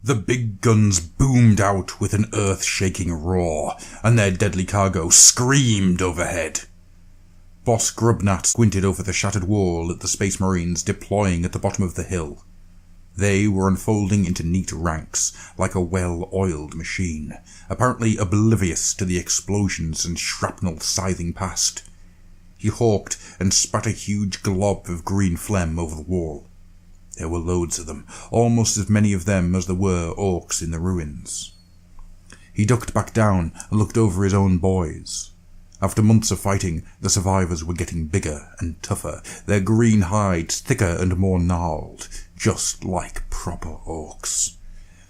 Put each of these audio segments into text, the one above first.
The big guns boomed out with an earth-shaking roar, and their deadly cargo screamed overhead. Boss Grubnat squinted over the shattered wall at the Space Marines deploying at the bottom of the hill. They were unfolding into neat ranks, like a well-oiled machine, apparently oblivious to the explosions and shrapnel scything past. He hawked and spat a huge glob of green phlegm over the wall. There were loads of them, almost as many of them as there were orcs in the ruins. He ducked back down and looked over his own boys. After months of fighting, the survivors were getting bigger and tougher, their green hides thicker and more gnarled, just like proper orcs.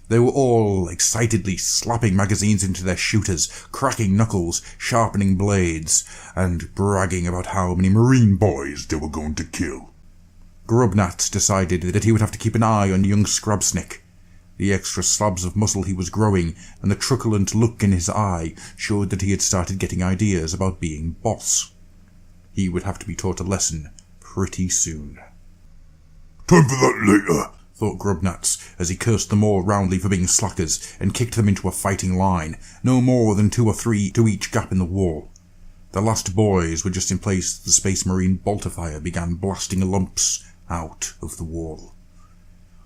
They were all excitedly slapping magazines into their shooters, cracking knuckles, sharpening blades, and bragging about how many marine boys they were going to kill. Grubnat decided that he would have to keep an eye on young Scrabsnick. The extra slabs of muscle he was growing and the truculent look in his eye showed that he had started getting ideas about being boss. He would have to be taught a lesson pretty soon. Time for that later, thought Grubnats as he cursed them all roundly for being slackers and kicked them into a fighting line, no more than 2 or 3 to each gap in the wall. The last boys were just in place as the Space Marine bolter-fire began blasting lumps out of the wall.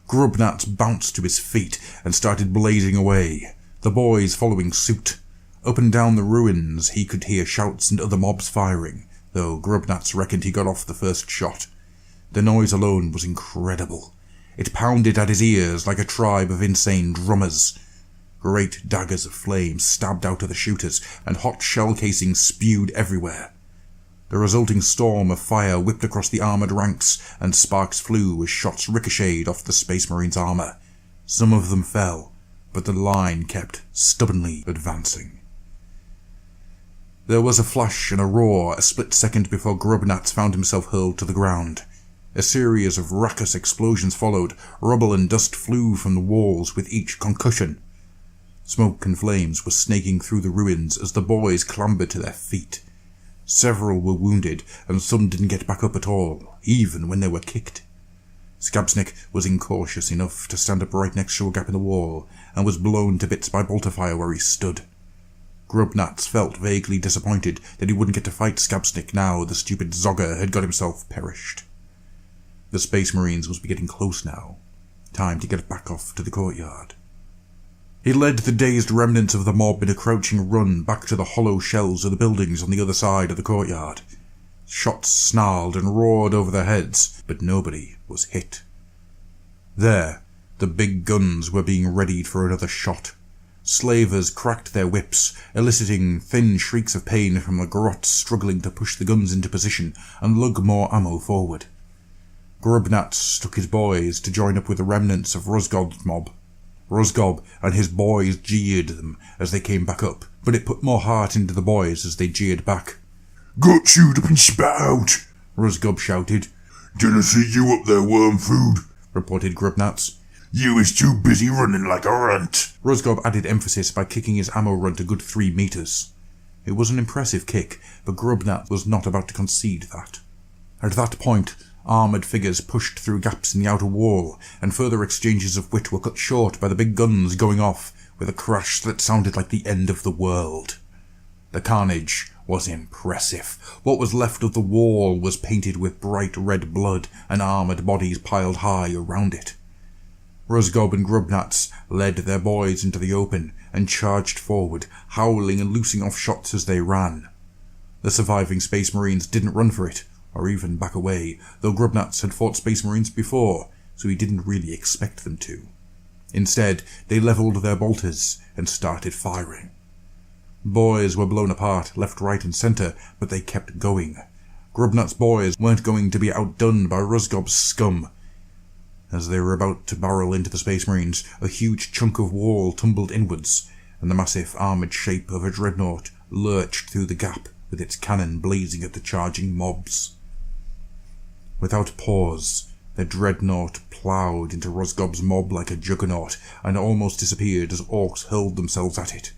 Grubnat bounced to his feet and started blazing away, the boys following suit. Up and down the ruins he could hear shouts and other mobs firing, though Grubnat reckoned he got off the first shot. The noise alone was incredible. It pounded at his ears like a tribe of insane drummers. Great daggers of flame stabbed out of the shooters, and hot shell casings spewed everywhere. The resulting storm of fire whipped across the armoured ranks, and sparks flew as shots ricocheted off the Space Marines' armour. Some of them fell, but the line kept stubbornly advancing. There was a flash and a roar a split second before Grubnat found himself hurled to the ground. A series of raucous explosions followed. Rubble and dust flew from the walls with each concussion. Smoke and flames were snaking through the ruins as the boys clambered to their feet. Several were wounded, and some didn't get back up at all, even when they were kicked. Scabsnick was incautious enough to stand up right next to a gap in the wall, and was blown to bits by bolter-fire where he stood. Grubnats felt vaguely disappointed that he wouldn't get to fight Scabsnick now the stupid Zogger had got himself perished. The Space Marines was getting close now. Time to get back off to the courtyard. He led the dazed remnants of the mob in a crouching run back to the hollow shells of the buildings on the other side of the courtyard. Shots snarled and roared over their heads, but nobody was hit. There, the big guns were being readied for another shot. Slavers cracked their whips, eliciting thin shrieks of pain from the grots struggling to push the guns into position and lug more ammo forward. Grubnat took his boys to join up with the remnants of Rosgob's mob. Rosgob and his boys jeered them as they came back up, but it put more heart into the boys as they jeered back. "Got chewed up and spat out," Rosgob shouted. "Didn't see you up there, worm food," reported Grubnat. "You was too busy running like a runt." Rosgob added emphasis by kicking his ammo run a good 3 meters. It was an impressive kick, but Grubnat was not about to concede that. At that point, armoured figures pushed through gaps in the outer wall, and further exchanges of wit were cut short by the big guns going off with a crash that sounded like the end of the world. The carnage was impressive. What was left of the wall was painted with bright red blood, and armoured bodies piled high around it. Rosgob and Grubnats led their boys into the open and charged forward, howling and loosing off shots as they ran. The surviving Space Marines didn't run for it, or even back away, though Grubnats had fought Space Marines before, so he didn't really expect them to. Instead, they levelled their bolters and started firing. Boys were blown apart left, right and centre, but they kept going. Grubnat's boys weren't going to be outdone by Rosgob's scum. As they were about to barrel into the Space Marines, a huge chunk of wall tumbled inwards, and the massive armoured shape of a dreadnought lurched through the gap with its cannon blazing at the charging mobs. Without pause, the dreadnought ploughed into Rosgob's mob like a juggernaut and almost disappeared as orcs hurled themselves at it.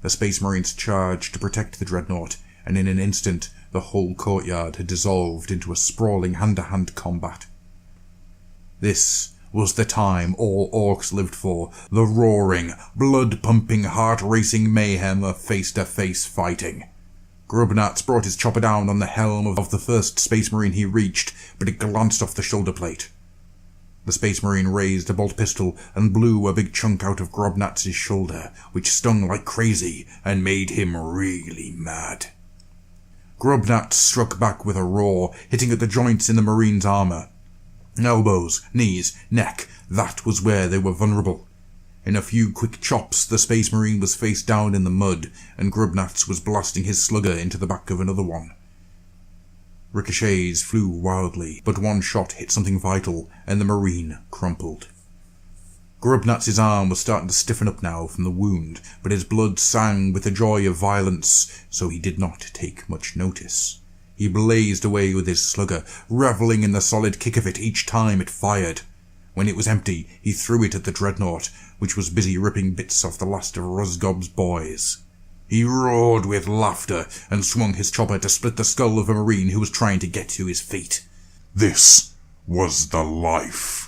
The Space Marines charged to protect the dreadnought, and in an instant the whole courtyard had dissolved into a sprawling hand-to-hand combat. This was the time all Orkz lived for, the roaring, blood-pumping, heart-racing mayhem of face-to-face fighting. Grubnats brought his chopper down on the helm of the first Space Marine he reached, but it glanced off the shoulder plate. The Space Marine raised a bolt pistol and blew a big chunk out of Grubnats' shoulder, which stung like crazy and made him really mad. Grubnats struck back with a roar, hitting at the joints in the Marine's armor. Elbows, knees, neck, that was where they were vulnerable. In a few quick chops, the Space Marine was face down in the mud, and Grubnats was blasting his slugger into the back of another one. Ricochets flew wildly, but one shot hit something vital, and the Marine crumpled. Grubnats' arm was starting to stiffen up now from the wound, but his blood sang with the joy of violence, so he did not take much notice. He blazed away with his slugger, reveling in the solid kick of it each time it fired. When it was empty, he threw it at the dreadnought, which was busy ripping bits off the last of Rosgob's boys. He roared with laughter and swung his chopper to split the skull of a Marine who was trying to get to his feet. This was the life.